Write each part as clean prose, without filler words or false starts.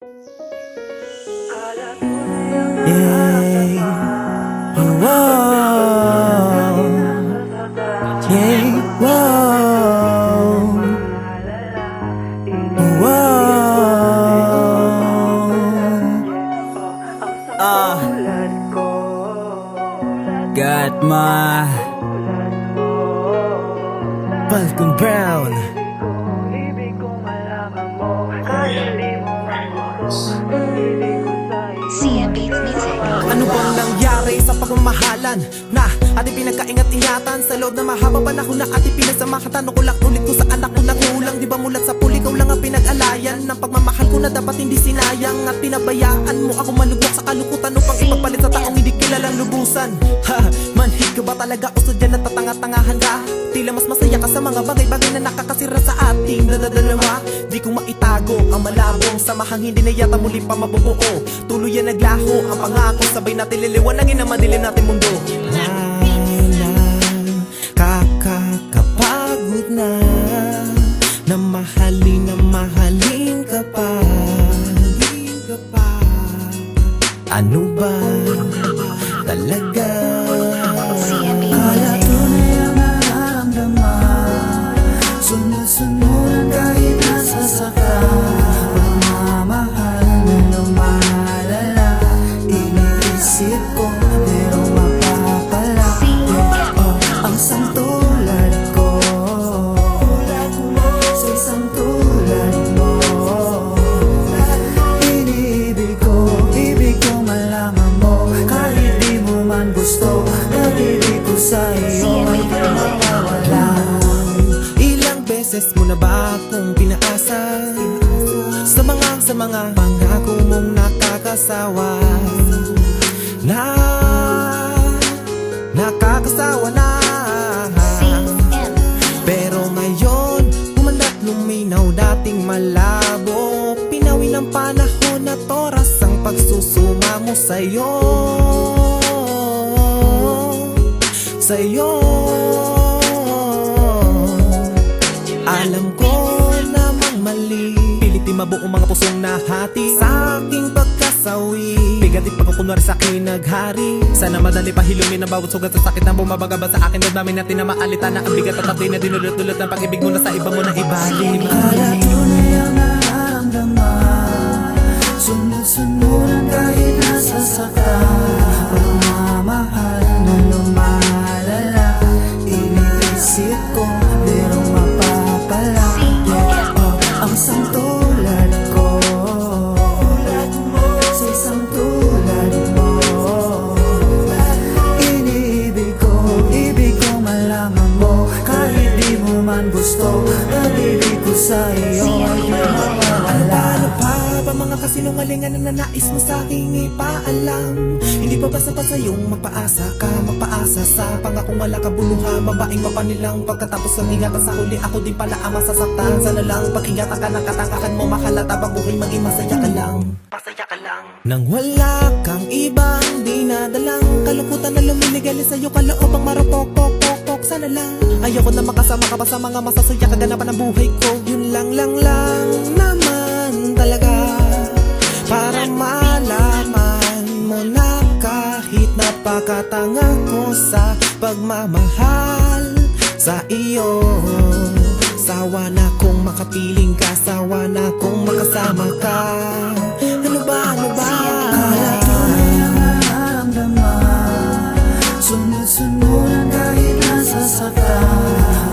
Yeah, wow, yeah, wow, wow. Got my Falcon Brown. CM Beats Music. Ano bang nangyari sa pagmamahalan na ating pinagkaingat-ingatan sa loob na mahabang panahon na ating pinagsamahan? Tanong ko lang ulit kung saan ako nakulang. Di ba mulat sa puli, ikaw lang ang pinag-alayan ng pagmamahal ko na dapat hindi sinayang. At pinabayaan mo ako malugmok sa kalukutan upang ipagpalit sa taong hindi kilalang lubusan. Ha, manhid ka ba talaga o sadya na tatanga-tangahan ka? Tila mas masaya ka sa mga bagay-bagay na nakakasira sa ating dadadalawa. Di ko maitago ang malabong samahang hindi na yata muli pa mabubuo. Tuluyan naglaho ang pangako, sabay natin liliwanagin ang madilim nating mundo. Kakakapagod na mahalin ka pa. Ano ba talaga? CM Beats Kala Music. tunay ang nararamdaman, sunod-sunod kahit nasasaka. Pagmamahal na lumalala, iniisip ko pero mapapala. Oh, ang santulad ko sa isang tulad mo. Ibig ko malaman mo, kahit di mo man gusto, nabibig ko sa'yo ay mawawala. Ilang beses mo na ba akong pinaasa sa mga pangako mong nakakasawa? Nakakasawa na. CM. Pero ngayon, umandat luminaw dating malabo. Pinawi ng panahon at oras ang pagsusuma mo sa'yo. Alam ko namang mali, pilitin mabuo mga pusong nahati sa aking pagkasawi. Bigatit pagkukunwari sa'kin naghari. Sana madali pahilumin ang bawat sugat sa sakit na bumabagaba sa akin. Damdamin natin na maalita na ang bigat at atin na dinulot-dulot ng pag-ibig mo na sa iba mo na ibalik. Kala tunay ang nararamdaman, sunod-sunod kahit nasasaka. Pagmamahal na lumalala, iniisip ko pero mapapala. Oh, ang santulad ko sa isang tulad mo. Ibig ko malaman mo, kahit di mo man gusto, nabibig ko sa'yo ay mawawala. Ano pa mga kasinungalingan na nais mo sa'king ipaalam? Hindi pa basta-basta yung magpaasa ka, magpaasa sa pangakong wala kabuluhan. Babaeng mapanilang pagkatapos ng ingatan sa huli, ako din pala ang masasaktan. Sana lang pag-ingatan ka ng katangakan mo, mahalata bang buhay maging masaya ka lang. Masaya ka lang nang wala kang ibang dinadalang kalukutan na lumiligali sa'yo, kalaobang marupok-pok-pok. Sana lang ayoko na makasama ka pa sa mga masasaya kaganapan ng buhay ko. Yun lang naman talaga, para malaman mo na kahit napakatanga ko sa pagmamahal sa iyo. Sawa na kung makapiling ka, sawa na kung makasama ka. Ano ba? Kala tunay ang nararamdaman, sunod-sunod kahit nasasaka.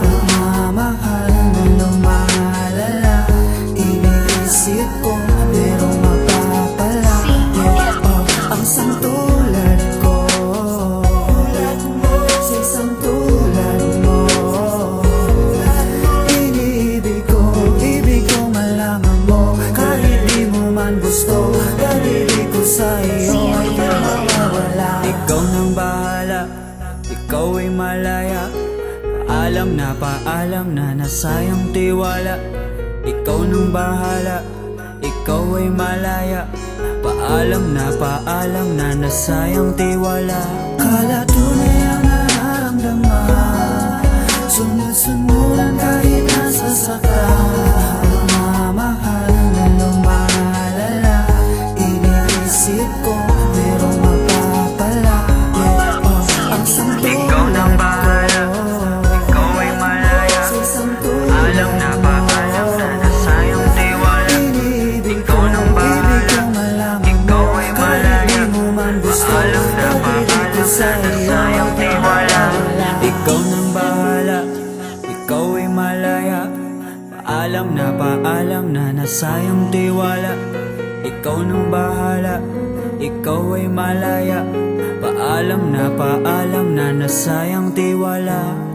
Pagmamahal na lumalala, iniisip ko pero mapapala. Oh, ang santulad ko sa isang tulad mo. Ibig ko malaman mo, kahit di mo man gusto, nabibig ko sa'yo ay mawawala. Ikaw nang bahala, ikaw ay malaya. Paalam na nasayang tiwala. Ikaw nang bahala, ikaw ay malaya. Paalam na nasayang tiwala. Kala tunay ang nararamdaman, sunod-sunod kahit nasasaka. Pagmamahal na lumalala, paalam na nasayang tiwala. Ikaw nang bahala, ikaw ay malaya. Paalam na nasayang tiwala.